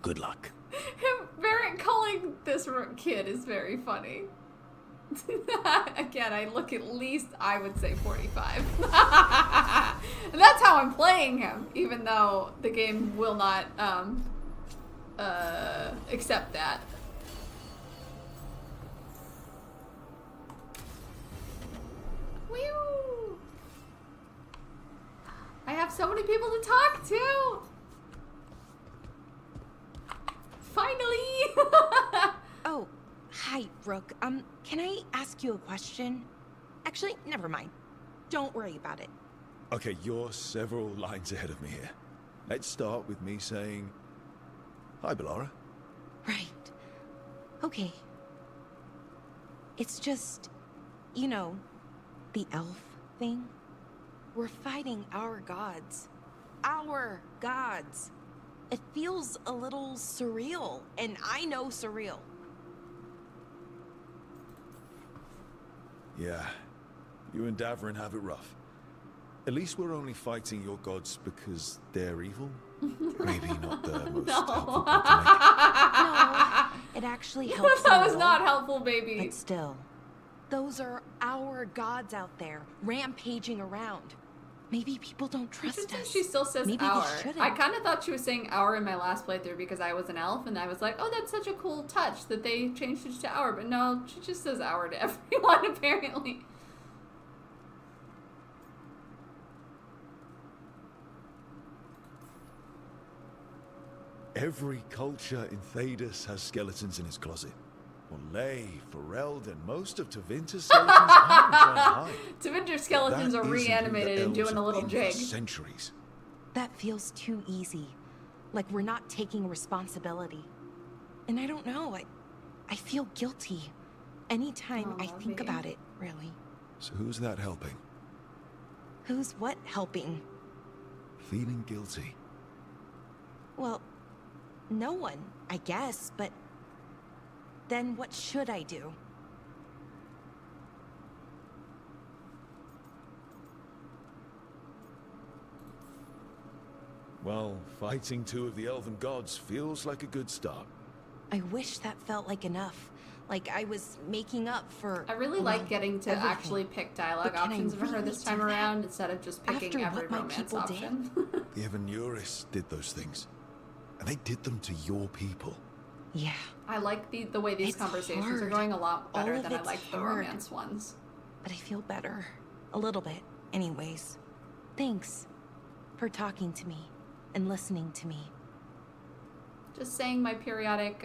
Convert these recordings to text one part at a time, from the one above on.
Good luck. Barrett calling this kid is very funny. Again, I look at least, I would say 45. And that's how I'm playing him, even though the game will not accept that. Whew. I have so many people to talk to. Finally. Oh, hi, Rook. Can I ask you a question? Actually, never mind. Don't worry about it. Okay, you're several lines ahead of me here. Let's start with me saying, hi, Bellara. Right. Okay. It's just, you know, the elf thing. We're fighting our gods. Our gods. It feels a little surreal, and I know surreal. Yeah, you and Davrin have it rough. At least we're only fighting your gods because they're evil. Maybe not the most helpful point to make. No, it actually helps. That was not helpful, baby. But still, those are our gods out there, rampaging around. Maybe people don't trust us. She still says Maybe our. they shouldn't. I kind of thought she was saying our in my last playthrough because I was an elf, and I was like, oh, that's such a cool touch that they changed it to our. But no, she just says our to everyone, apparently. Every culture in Thedas has skeletons in its closet. Orlais, Fereld, and most of Tevinter's skeletons aren't trying to hide. Tevinter's skeletons That are isn't who the reanimated and elves doing a have little been for jig. centuries. That feels too easy. Like we're not taking responsibility. And I don't know, I feel guilty. Anytime I think about it, really. So who's that helping? Who's what helping? Feeling guilty. Well, no one, I guess, but then what should I do? Well, fighting two of the elven gods feels like a good start. I wish that felt like enough. Like I was making up for... I really like getting to everything. actually pick dialogue But can I options for her really this time do that? around instead of just picking After every what my romance people did? option. The Evanuris did those things. And they did them to your people. Yeah. I like the way these It's conversations are hard. going a lot better All of than I it's like the hard. romance ones. But I feel better. A little bit, anyways. Thanks for talking to me and listening to me. Just saying my periodic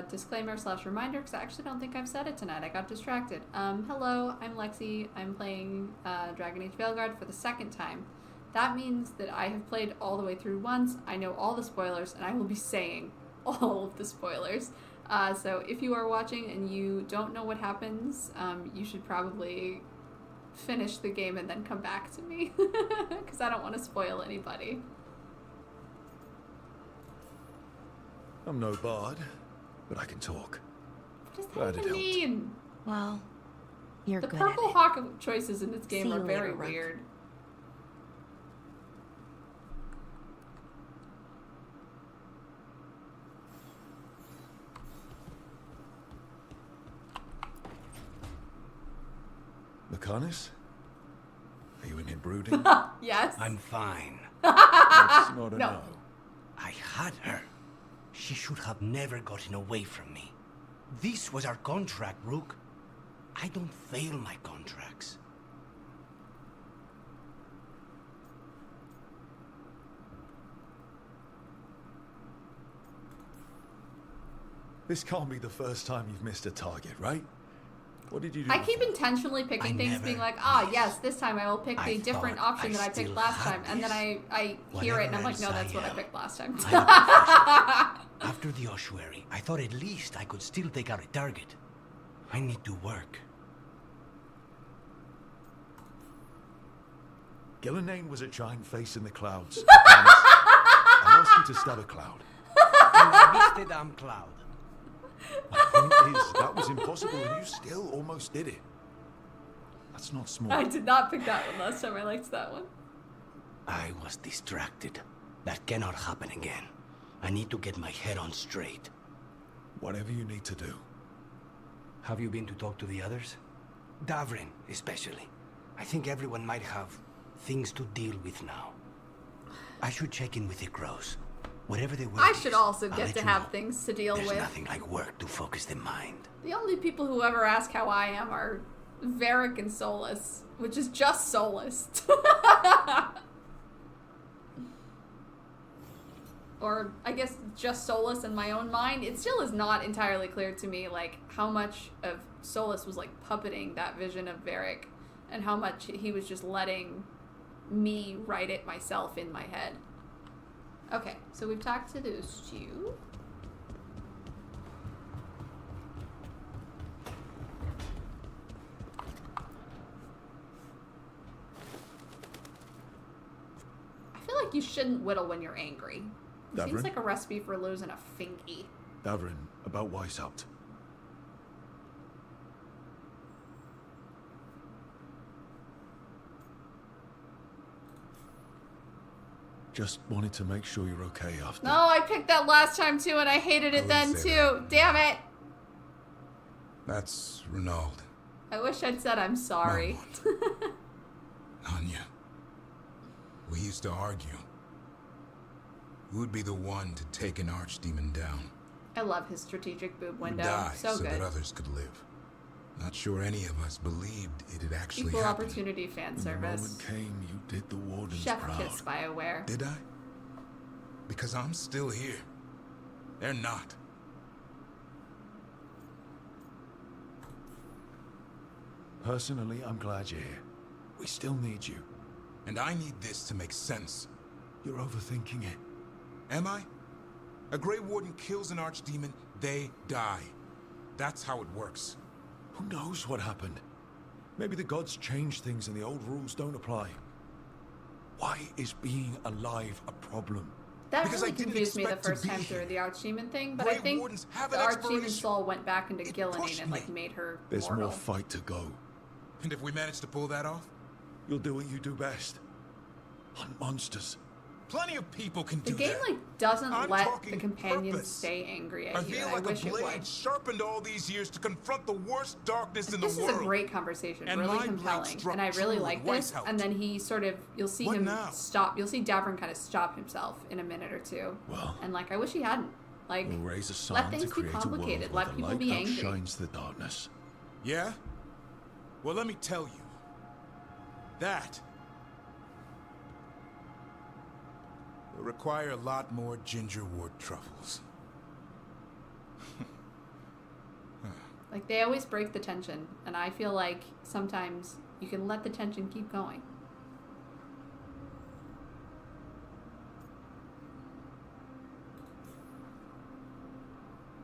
disclaimer / reminder, because I actually don't think I've said it tonight. I got distracted. Hello, I'm Lexi. I'm playing Dragon Age Veilguard for the second time. That means that I have played all the way through once. I know all the spoilers, and I will be saying all of the spoilers. So if you are watching and you don't know what happens, you should probably finish the game and then come back to me, because I don't want to spoil anybody. I'm no bard, but I can talk. What does Glad that it even helped. mean? Well, you're The good Purple at it. Hawk choices in this game See are you very later, Rook. weird. Lucanus? Are you in here brooding? Yes. I'm fine. That's not a No. no. I had her. She should have never gotten away from me. This was our contract, Rook. I don't fail my contracts. This can't be the first time you've missed a target, right? What did you do? I keep before? intentionally picking I things, never being like, miss. yes, this time I will pick I the different thought option I that I picked still last had time, and then this. I hear it and I'm like, no, Whatever that's what I else I picked last time. I'm a professional. After the ossuary, I thought at least I could still take out a target. I need to work. Gillenane was a giant face in the clouds. I asked you to stab a cloud. And I missed the damn cloud. My point is, that was impossible and you still almost did it. That's not small. I did not pick that one last time. I liked that one. I was distracted. That cannot happen again. I need to get my head on straight. Whatever you need to do. Have you been to talk to the others? Davrin, especially. I think everyone might have things to deal with now. I should check in with the crows. Whatever they were. I should also get to have things to deal There's with. nothing like work to focus the mind. The only people who ever ask how I am are Varric and Solus, which is just Solus. Or, I guess, just Solus in my own mind. It still is not entirely clear to me, like, how much of Solus was, like, puppeting that vision of Varric, and how much he was just letting me write it myself in my head. Okay, so we've talked to those two. I feel like you shouldn't whittle when you're angry. It seems Davrin? like a recipe for losing a finky. Davrin, about Weishaupt. Just wanted to make sure you're okay after. No, I picked that last time too, and I hated it then too. Damn it! That's Renaud. I wish I'd said I'm sorry. Anya. We used to argue. Who'd be the one to take an archdemon down? I love his strategic boob window. Die So good. that others could live. Not sure any of us believed it had actually Equal happened. opportunity fan When the service. moment came, you did the Warden's Chef proud. kiss BioWare. Did I? Because I'm still here. They're not. Personally, I'm glad you're here. We still need you. And I need this to make sense. You're overthinking it. Am I? A Grey Warden kills an archdemon, they die. That's how it works. Who knows what happened? Maybe the gods changed things and the old rules don't apply. Why is being alive a problem? That Because really I didn't confused me the expect to first be time here. through the Archdemon thing, but Grey I think Wardens have the an Archdemon expiration. soul went back into It Gillinan pushed and like me. made her There's mortal. more fight to go. And if we manage to pull that off, You'll do what you do best. Hunt monsters. plenty of people can The do game that. like doesn't I'm let talking the companions purpose. stay angry I at you. feel And like I wish a it would. blade sharpened all these years to confront the worst darkness in the This world. is a great conversation, And really my blade compelling, struck and I really true like with this. Weishaupt. And then he sort of, you'll see What him now? stop. You'll see Davrin kind of stop himself in a minute or two. Well, And like, I wish he hadn't. Like, we'll raise a let psalm things to be create a world complicated. where Let the people light be angry. outshines the darkness. Yeah? Well, let me tell you. That will require a lot more gingerwort truffles. Like, they always break the tension, and I feel like sometimes you can let the tension keep going.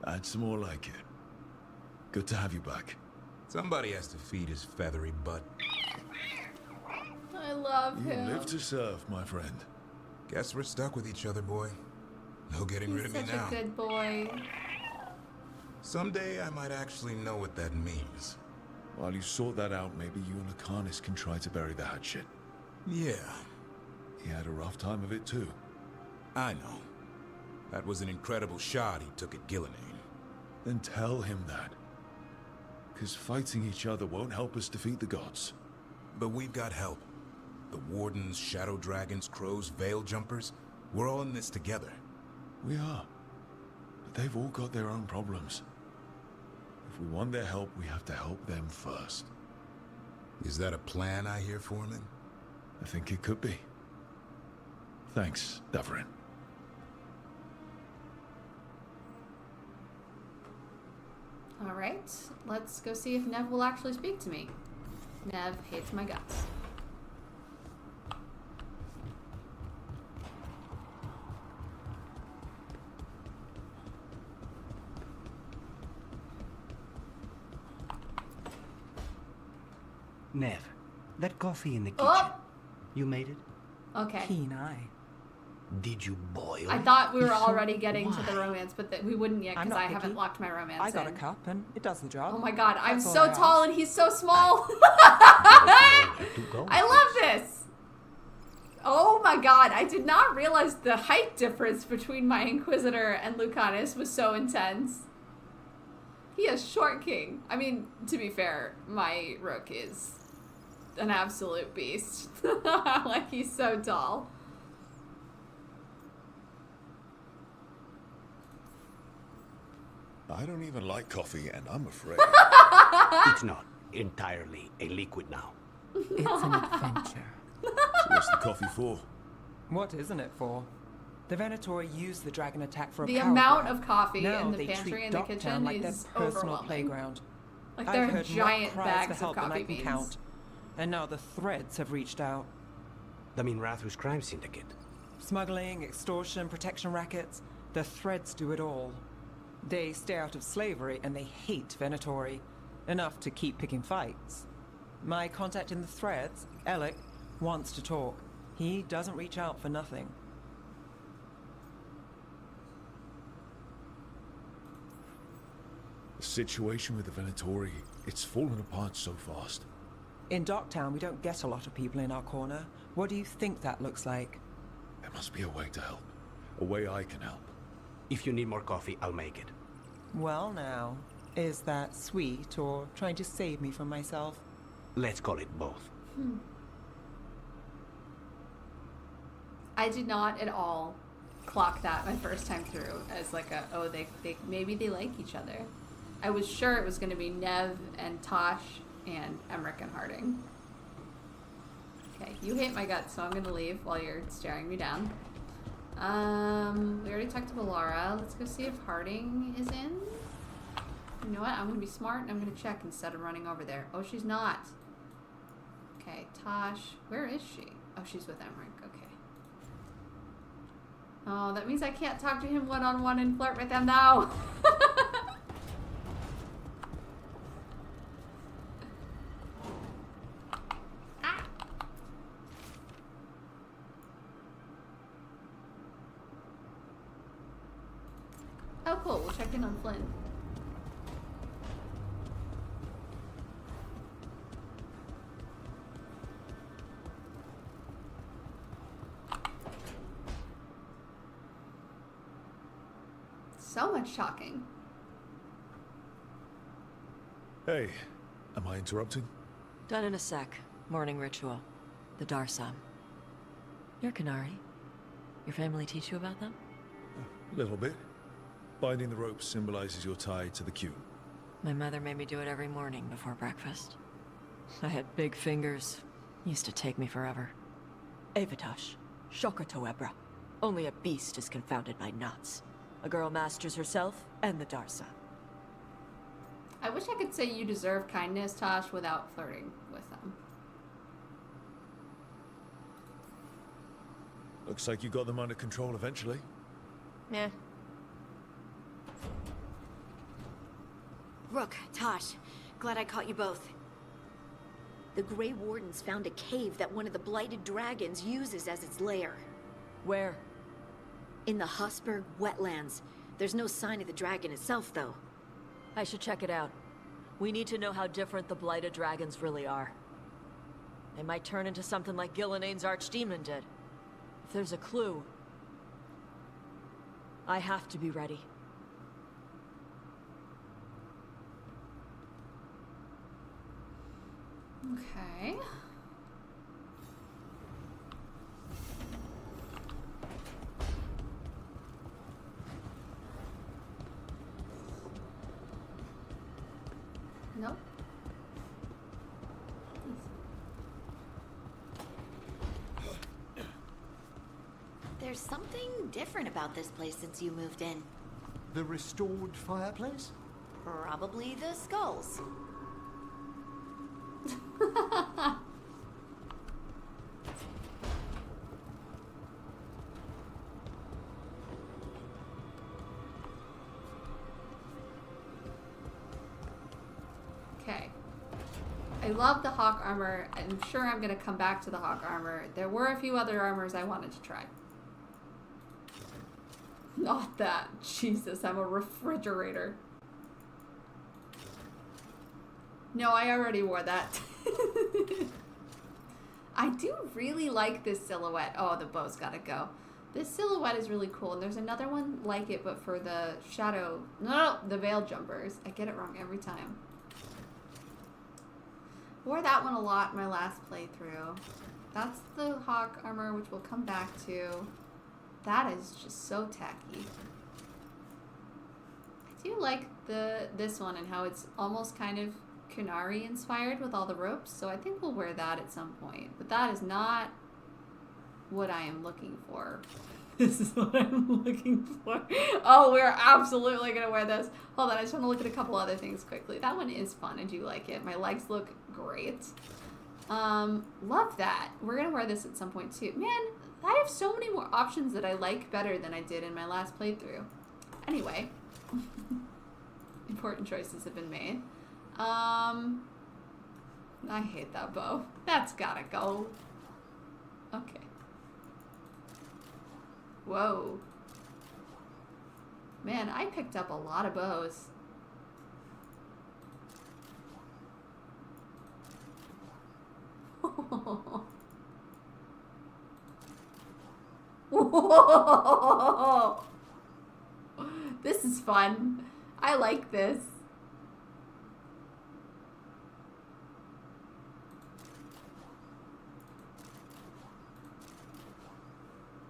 Add some more like it. Good to have you back. Somebody has to feed his feathery butt. I love You him. live to serve, my friend. Guess we're stuck with each other, boy. No getting rid He's of me such now. a good boy. Someday I might actually know what that means. While you sort that out, maybe you and Akarnis can try to bury the hatchet. Yeah, He had a rough time of it too. I know. That was an incredible shot he took at Gillinan. Then tell him that. Because fighting each other won't help us defeat the gods. But we've got help. The Wardens, Shadow Dragons, Crows, Veil Jumpers. We're all in this together. We are. But they've all got their own problems. If we want their help, we have to help them first. Is that a plan I hear, Foreman? I think it could be. Thanks, Davrin. All right, let's go see if Nev will actually speak to me. Nev hates my guts. Nev, that coffee in the kitchen. Oh! You made it? Okay. Keen eye. Did you boil I it? thought we were So already getting to the why? romance, but that we wouldn't yet I'm because not I haven't picky. locked my romance I got a in. cup and it does the job. Oh my god, I'm That's all so I tall ask. and he's so small. Where to go? I love this. Oh my god, I did not realize the height difference between my Inquisitor and Lucanus was so intense. He is short king. I mean, to be fair, my Rook is an absolute beast. Like, he's so tall. I don't even like coffee, and I'm afraid. It's not entirely a liquid now. It's an adventure. So what's the coffee for? What isn't it for? The Venatori used the dragon attack for a The power amount grab. of coffee Now in the they pantry treat and the Docktown kitchen like is their personal overwhelming. playground. Like, I've there are heard giant more cries bags for of help than coffee I can beans. count. And now the Threads have reached out. The Minrathus crime syndicate. Smuggling, extortion, protection rackets. The Threads do it all. They stay out of slavery and they hate Venatori. Enough to keep picking fights. My contact in the Threads, Alec, wants to talk. He doesn't reach out for nothing. The situation with the Venatori, it's fallen apart so fast. In Docktown, we don't get a lot of people in our corner. What do you think that looks like? There must be a way to help. A way I can help. If you need more coffee, I'll make it. Well now, is that sweet or trying to save me from myself? Let's call it both. I did not at all clock that my first time through as like a, oh, they maybe they like each other. I was sure it was going to be Nev and Tosh and Emmerich and Harding. Okay, you hate my guts, so I'm going to leave while you're staring me down. We already talked to Valara. Let's go see if Harding is in. You know what? I'm going to be smart and I'm going to check instead of running over there. Oh, she's not. Okay, Tosh. Where is she? Oh, she's with Emmerich. Okay. Oh, that means I can't talk to him one-on-one and flirt with him now. Ah. Oh, cool. We'll check in on Flynn. So much talking. Hey, am I interrupting? Done in a sec. Morning ritual. The Darsam. You're Canary. Your family teach you about them? A little bit. Binding the rope symbolizes your tie to the cube. My mother made me do it every morning before breakfast. I had big fingers. Used to take me forever. Avatash. Shokatoebra. Only a beast is confounded by knots. A girl masters herself and the Darsa. I wish I could say you deserve kindness, Tosh, without flirting with them. Looks like you got them under control eventually. Meh. Rook, Tosh, glad I caught you both. The Grey Wardens found a cave that one of the Blighted Dragons uses as its lair. Where? In the Hosberg wetlands. There's no sign of the dragon itself, though. I should check it out. We need to know how different the Blighted Dragons really are. They might turn into something like Gillenane's Archdemon did. If there's a clue, I have to be ready. Okay. Nope. There's something different about this place since you moved in. The restored fireplace? Probably the skulls. Okay. I love the hawk armor. I'm sure I'm going to come back to the hawk armor. There were a few other armors I wanted to try. Not that. Jesus, I'm a refrigerator. No, I already wore that. I do really like this silhouette. Oh, the bow's gotta go. This silhouette is really cool, and there's another one like it, but for the shadow... No, the veil jumpers. I get it wrong every time. Wore that one a lot in my last playthrough. That's the hawk armor, which we'll come back to. That is just so tacky. I do like this one and how it's almost kind of Kunari inspired with all the ropes, so I think we'll wear that at some point. But that is not what I am looking for. This is what I'm looking for. Oh, we're absolutely gonna wear this. Hold on, I just want to look at a couple other things quickly. That one is fun. I do like it. My legs look great. Love that. We're gonna wear this at some point too. Man, I have so many more options that I like better than I did in my last playthrough. Anyway, important choices have been made. I hate that bow. That's gotta go. Okay. Whoa. Man, I picked up a lot of bows. Whoa. This is fun. I like this.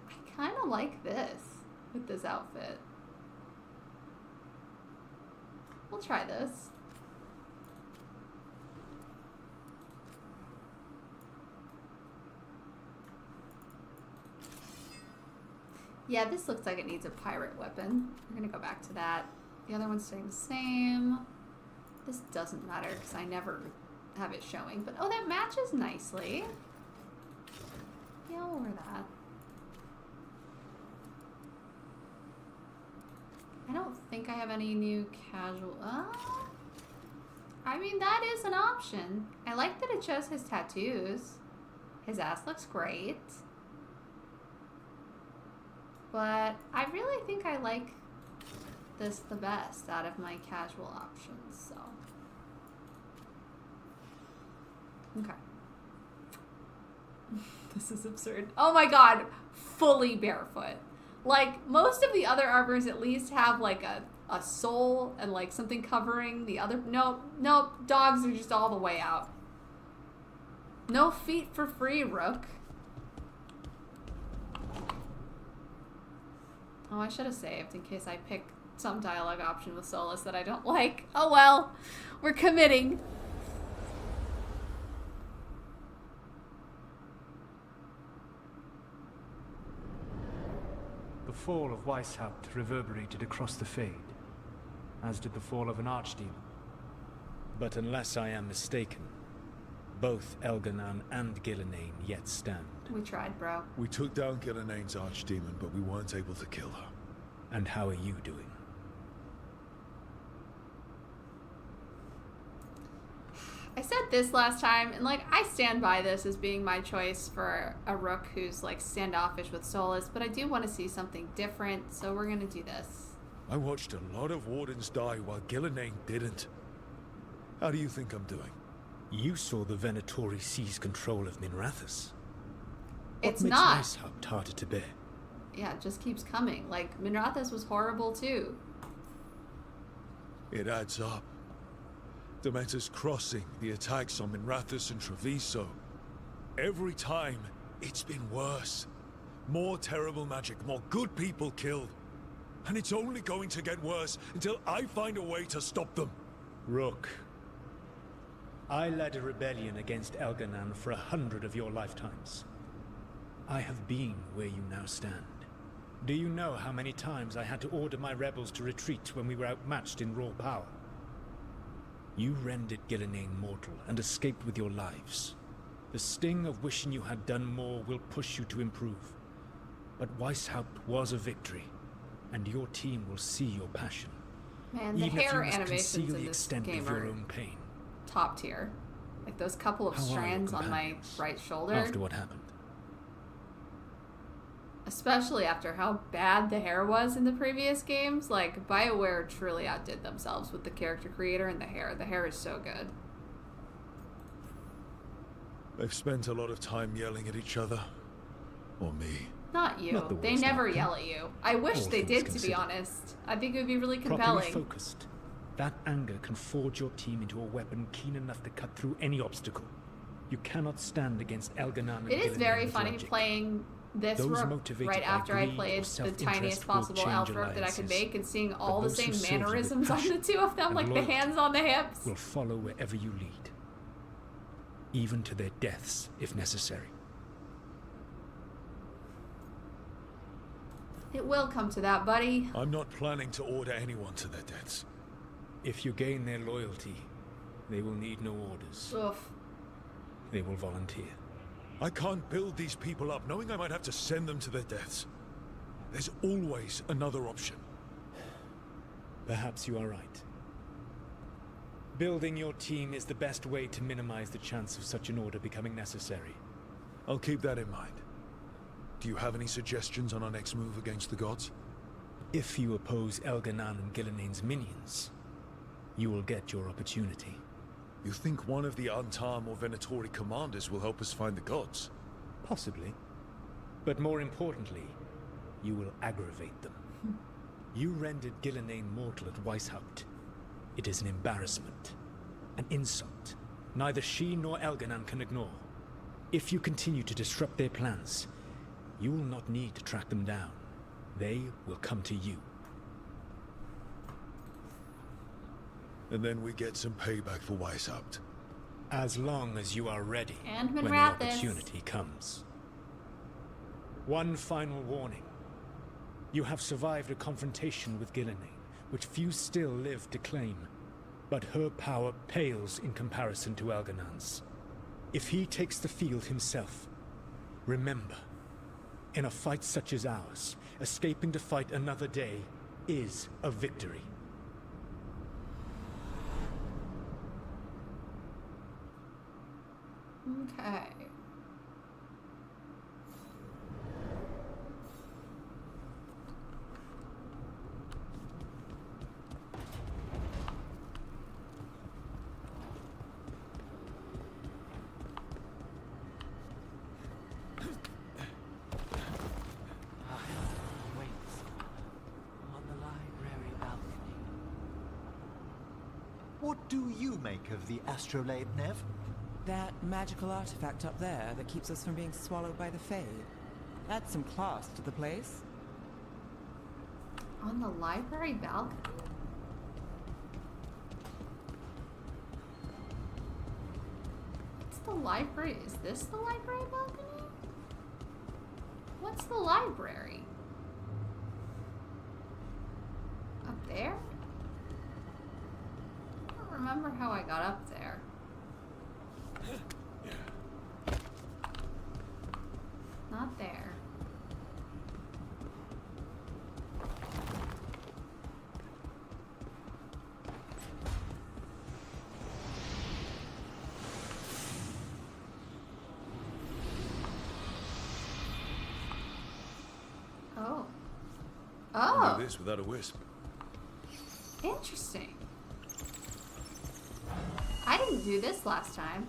I kind of like this with this outfit. We'll try this. Yeah, this looks like it needs a pirate weapon. We're gonna go back to that. The other one's staying the same. This doesn't matter because I never have it showing. But oh, that matches nicely. Yeah, we'll wear that. I don't think I have any new casual... I mean, that is an option. I like that it shows his tattoos. His ass looks great. But I really think I like this the best out of my casual options, so. Okay. This is absurd. Oh my god, fully barefoot. Like, most of the other armors at least have, like, a sole and, like, something covering the other... Nope, dogs are just all the way out. No feet for free, Rook. Oh, I should have saved in case I pick some dialogue option with Solus that I don't like. Oh well, we're committing. The fall of Weishaupt reverberated across the Fade, as did the fall of an archdemon. But unless I am mistaken, both Elganan and Gillenane yet stand. We tried, bro. We took down Gillenane's archdemon, but we weren't able to kill her. And how are you doing? I said this last time, and, like, I stand by this as being my choice for a Rook who's, like, standoffish with Solus, but I do want to see something different, so we're gonna do this. I watched a lot of Wardens die while Gillenane didn't. How do you think I'm doing? You saw the Venatori seize control of Minrathous. It's what not. makes Weishaupt harder to bear? Yeah, it just keeps coming. Like, Minrathous was horrible, too. It adds up. Dementor's Crossing, the attacks on Minrathous and Treviso. Every time, it's been worse. More terrible magic, more good people killed. And it's only going to get worse until I find a way to stop them. Rook, I led a rebellion against Elganan for 100 of your lifetimes. I have been where you now stand. Do you know how many times I had to order my rebels to retreat when we were outmatched in raw power? You rendered Gillenane mortal and escaped with your lives. The sting of wishing you had done more will push you to improve. But Weishaupt was a victory, and your team will see your passion. Man, the even if you hair must animations conceal in the this extent game of your are own pain. top tier. Like, those couple of How are your strands on my companions right shoulder. after what happened? Especially after how bad the hair was in the previous games. Like, BioWare truly outdid themselves with the character creator and the hair. The hair is so good. They've spent a lot of time yelling at each other. Or me. Not you. Not the They worst never outcome. yell at you. I wish All they things did, to be considered. honest. I think it would be really Properly compelling. focused, that anger can forge your team into a weapon keen enough to cut through any obstacle. You cannot stand against Elganan and It is very Gilliman's funny logic. playing this Those rook motivated right by after I greed or played the self-interest tiniest will possible change elf rook that I could alliances. make, and seeing all But the those who same serve you with mannerisms on the passion two of them, and like the loyalty hands on the hips. will follow wherever you lead, even to their deaths if necessary. It will come to that, buddy. I'm not planning to order anyone to their deaths. If you gain their loyalty, they will need no orders. Oof. They will volunteer. I can't build these people up knowing I might have to send them to their deaths. There's always another option. Perhaps you are right. Building your team is the best way to minimize the chance of such an order becoming necessary. I'll keep that in mind. Do you have any suggestions on our next move against the gods? If you oppose Elganan and Gilliman's minions, you will get your opportunity. You think one of the Antam or Venatori commanders will help us find the gods? Possibly. But more importantly, you will aggravate them. You rendered Gilliman mortal at Weishaupt. It is an embarrassment, an insult, neither she nor Elganan can ignore. If you continue to disrupt their plans, you will not need to track them down. They will come to you. And then we get some payback for Weishaupt. As long as you are ready And when the Minrathis. opportunity comes. One final warning. You have survived a confrontation with Gilliman, which few still live to claim. But her power pales in comparison to Elganan's. If he takes the field himself, remember, in a fight such as ours, escaping to fight another day is a victory. Okay. On the library balcony. What do you make of the astrolabe, Nev? That magical artifact up there that keeps us from being swallowed by the Fade. Adds some class to the place. On the library balcony? What's the library? Is this the library balcony? What's the library? Up there? I don't remember how I got up there. Not there. Oh. I'll Oh, do this without a wisp. interesting. I didn't do this last time.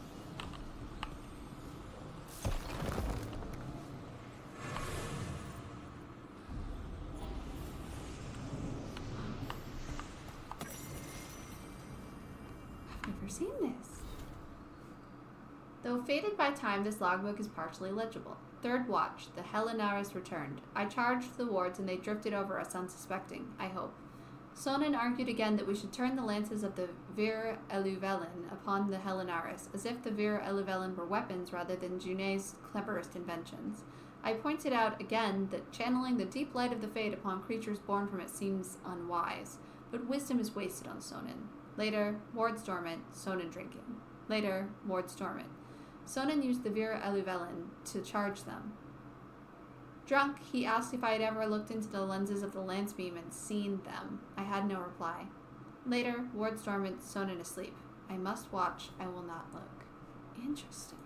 I've never seen this. Though faded by time, this logbook is partially legible. Third watch, the Helenaris returned. I charged the wards and they drifted over us unsuspecting, I hope. Sonin argued again that we should turn the lances of the Vir Eluvelen upon the Helenaris, as if the Vir Eluvelen were weapons rather than Juné's cleverest inventions. I pointed out again that channeling the deep light of the Fade upon creatures born from it seems unwise, but wisdom is wasted on Sonin. Later, wards dormant, Sonin drinking. Later, wards dormant. Sonin used the Vir Eluvelen to charge them. Drunk, he asked if I had ever looked into the lenses of the lance beam and seen them. I had no reply. Later, wards dormant, Sonin asleep. I must watch, I will not look. Interesting.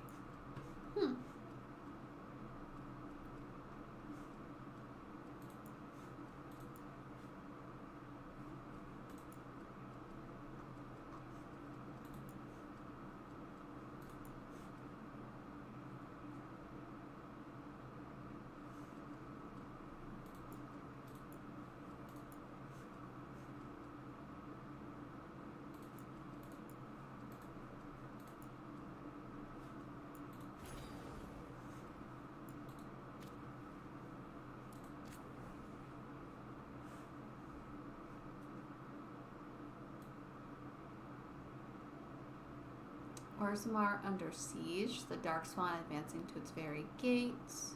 Orzammar under siege. The Darkspawn advancing to its very gates.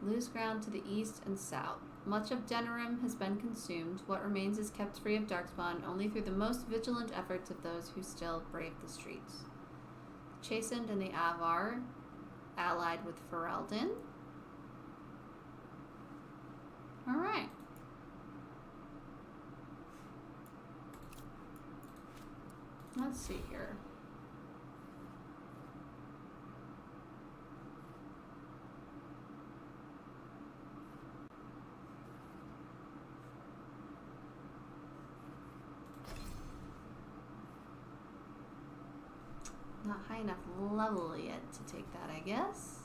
Lose ground to the east and south. Much of Denerim has been consumed. What remains is kept free of Darkspawn only through the most vigilant efforts of those who still brave the streets. Chastened and the Avar, allied with Ferelden. Alright. Let's see here. Not high enough level yet to take that, I guess.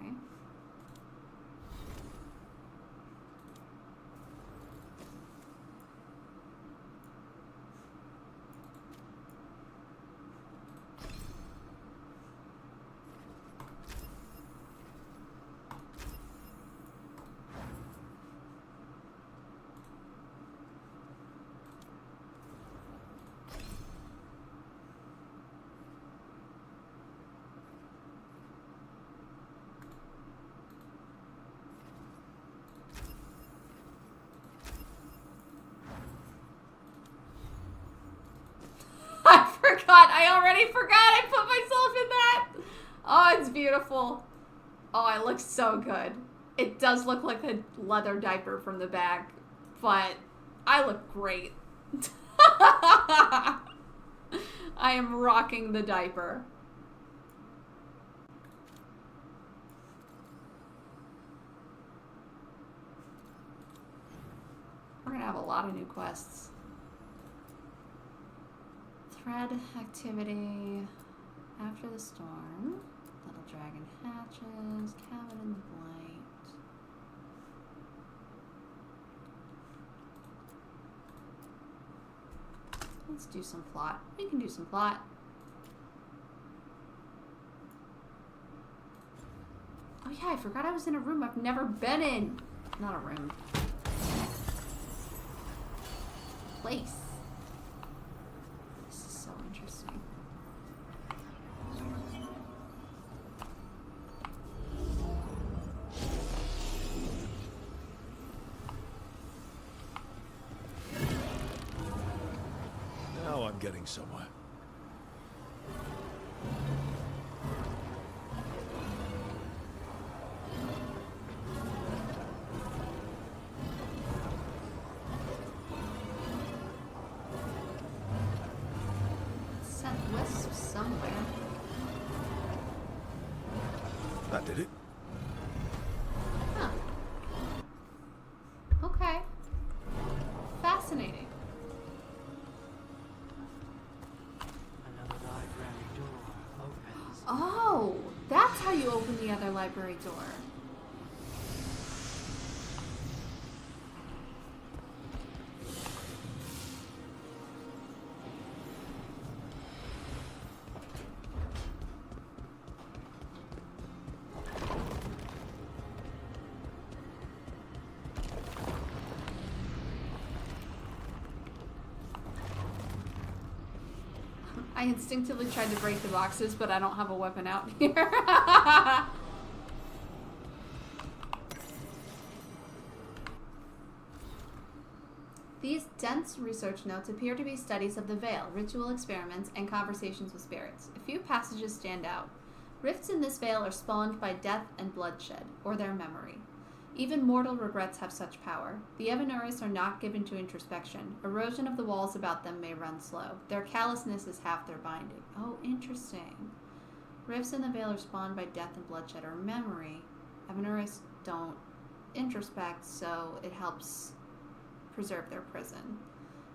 Okay. I already forgot I put myself in that. Oh, it's beautiful. Oh, it looks so good. It does look like a leather diaper from the back, but I look great. I am rocking the diaper. We're gonna have a lot of new quests. Thread activity after the storm. Little dragon hatches. Cabin in the blight. Let's do some plot. We can do some plot. Oh yeah, I forgot I was in a room I've never been in. Not a room. Place. Getting somewhere. Sent wisps somewhere. That did it. Huh. Okay. Fascinating. Oh, that's how you open the other library door. I instinctively tried to break the boxes, but I don't have a weapon out here. These dense research notes appear to be studies of the Veil, ritual experiments, and conversations with spirits. A few passages stand out. Rifts in this veil are spawned by death and bloodshed, or their memory. Even mortal regrets have such power. The Evanuris are not given to introspection. Erosion of the walls about them may run slow. Their callousness is half their binding. Oh, interesting. Rifts in the veil are spawned by death and bloodshed, or memory. Evanuris don't introspect, so it helps preserve their prison.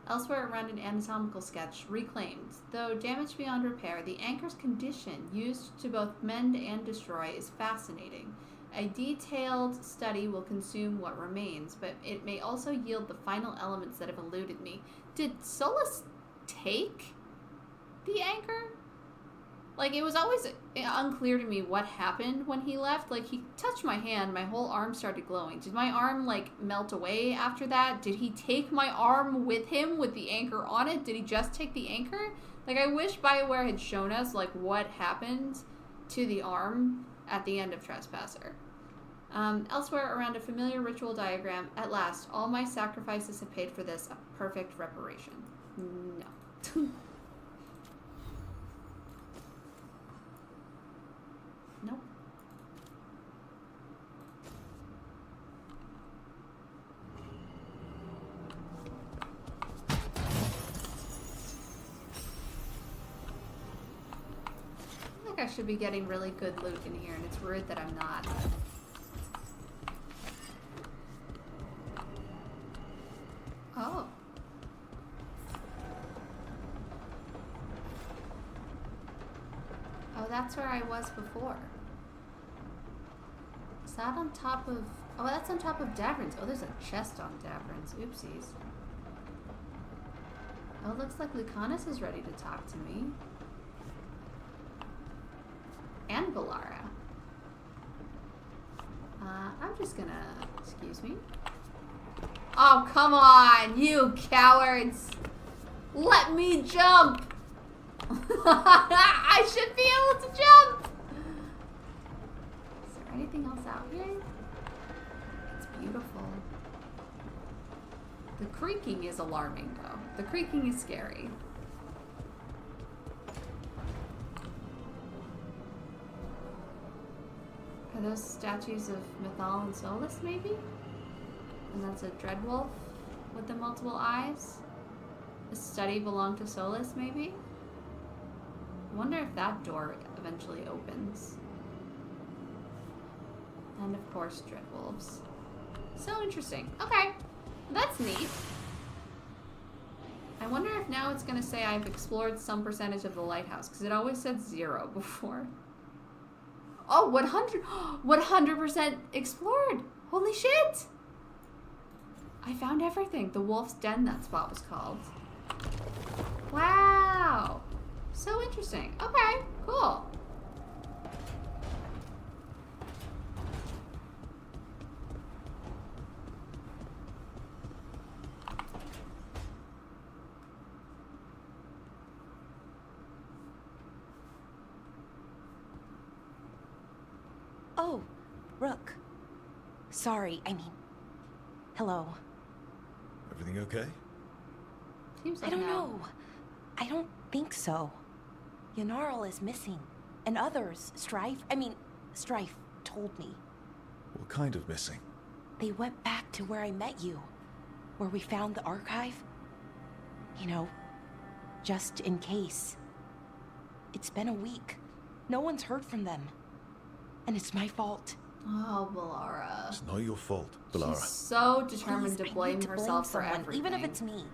Elsewhere around an anatomical sketch, reclaimed. Though damaged beyond repair, the anchor's condition, used to both mend and destroy, is fascinating. A detailed study will consume what remains, but it may also yield the final elements that have eluded me. Did Solus take the anchor? Like, it was always unclear to me what happened when he left. Like, he touched my hand, my whole arm started glowing. Did my arm, like, melt away after that? Did he take my arm with him with the anchor on it? Did he just take the anchor? Like, I wish BioWare had shown us, like, what happened to the arm at the end of Trespasser. Elsewhere around a familiar ritual diagram, at last, all my sacrifices have paid for this, a perfect reparation. No. Nope. I think I should be getting really good loot in here, and it's rude that I'm not. Oh. Oh, that's where I was before. Is that on top of... Oh, that's on top of Davrin's. Oh, there's a chest on Davrin's. Oopsies. Oh, it looks like Lucanus is ready to talk to me. And Valara. I'm just gonna... Excuse me. Oh, come on, you cowards! Let me jump! I should be able to jump! Is there anything else out here? It's beautiful. The creaking is alarming, though. The creaking is scary. Are those statues of Mythal and Solus, maybe? And that's a Dreadwolf with the multiple eyes? This study belonged to Solus, maybe? I wonder if that door eventually opens. And of course, Dreadwolves. So interesting. Okay, that's neat. I wonder if now it's going to say I've explored some percentage of the lighthouse, because it always said 0 before. Oh, 100% explored! Holy shit! I found everything. The Wolf's Den, that spot was called. Wow! So interesting. Okay, cool. Oh, Rook. Sorry, I mean... Hello. Everything okay? Seems like I don't no. know. I don't think so. Yanarl is missing. And others, Strife told me. What kind of missing? They went back to where I met you. Where we found the archive. You know, just in case. It's been a week. No one's heard from them. And it's my fault. Oh, Valara. It's not your fault, Valara. She's so determined Please, to blame I need to herself for someone, everything. even if it's me.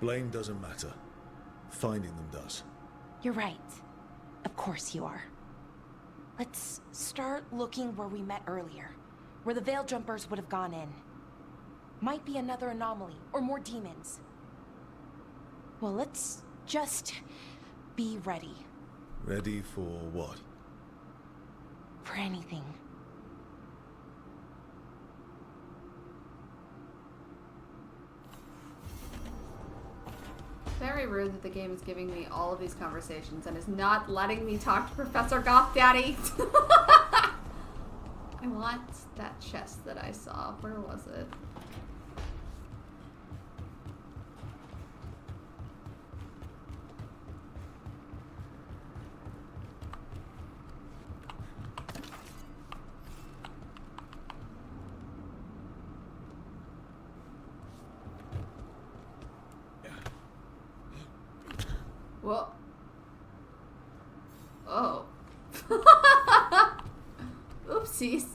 Blame doesn't matter. Finding them does. You're right. Of course you are. Let's start looking where we met earlier. Where the Veil Jumpers would have gone in. Might be another anomaly, or more demons. Well, let's just be ready. Ready for what? For anything. Very rude that the game is giving me all of these conversations and is not letting me talk to Professor Goth Daddy. I want that chest that I saw. Where was it? Whoa. Oh. Oopsies.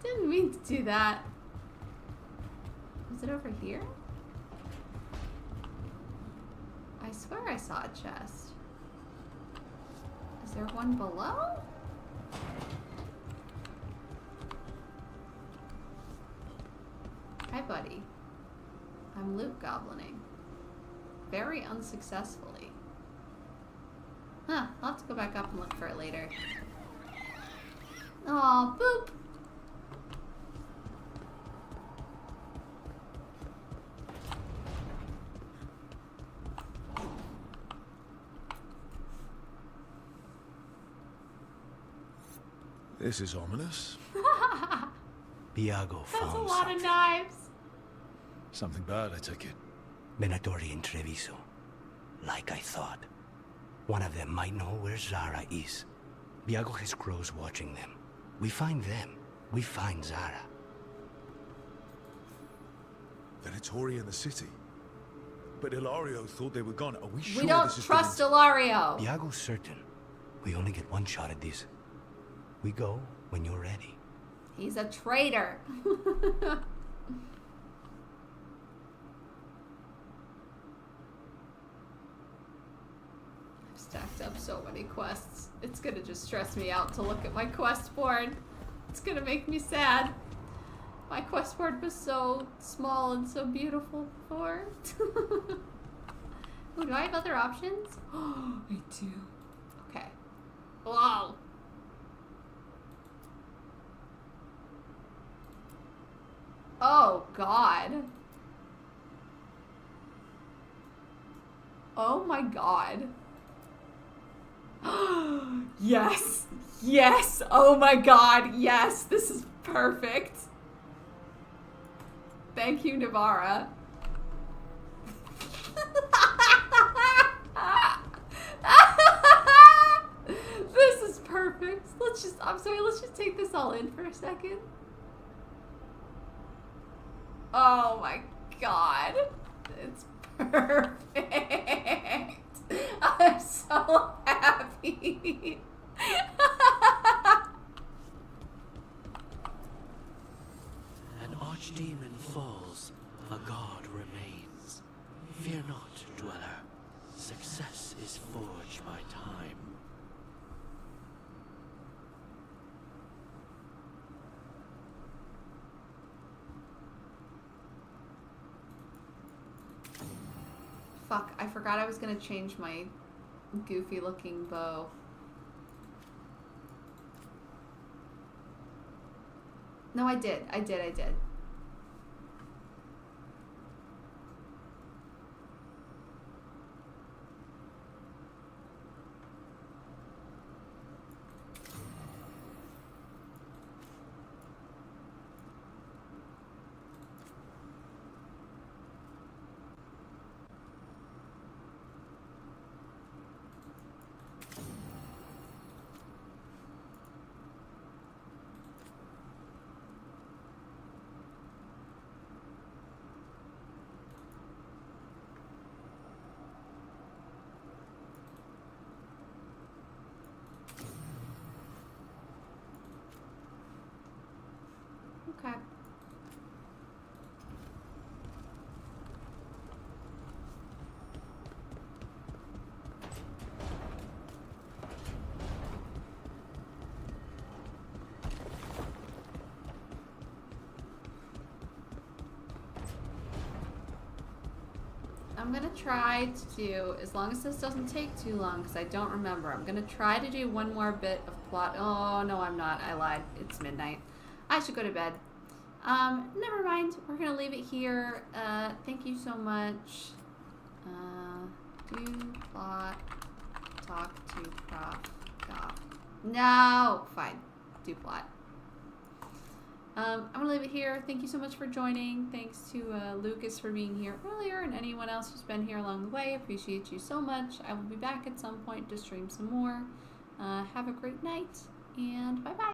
Didn't mean to do that. Was it over here? I swear I saw a chest. Is there one below? Hi, buddy. I'm loot goblining. very unsuccessfully. Huh, I'll have to go back up and look for it later. Aw, boop! This is ominous. Biago That's a found lot something. of knives. Something bad, I take it. Venatori and Treviso. Like I thought. One of them might know where Zara is. Biago has crows watching them. We find them. We find Zara. Venatori in the city. But Ilario thought they were gone. Are we sure We don't this is trust the... Ilario. Biago's certain. We only get one shot at this. We go when you're ready. He's a traitor. I've stacked up so many quests. It's gonna just stress me out to look at my quest board. It's gonna make me sad. My quest board was so small and so beautiful before. Oh, do I have other options? Oh, I do. Okay. Whoa. Oh, God. Oh, my God. Yes. Yes. Oh, my God. Yes. This is perfect. Thank you, Navarra. This is perfect. I'm sorry, let's just take this all in for a second. Oh my God. It's perfect. I'm so happy. An archdemon falls, a god remains. Fear not, dweller. Success is forged by time. Fuck, I forgot I was gonna change my goofy looking bow. No, I did. I did. Okay. I'm gonna try to do, as long as this doesn't take too long, because I don't remember, I'm gonna try to do one more bit of plot. Oh, no, I'm not. I lied. It's midnight. I should go to bed. Never mind. We're gonna leave it here. Thank you so much. Do plot. Talk to Prof. Goff. No! Fine. Do plot. I'm gonna leave it here. Thank you so much for joining. Thanks to Lucas for being here earlier and anyone else who's been here along the way. Appreciate you so much. I will be back at some point to stream some more. Have a great night and bye-bye.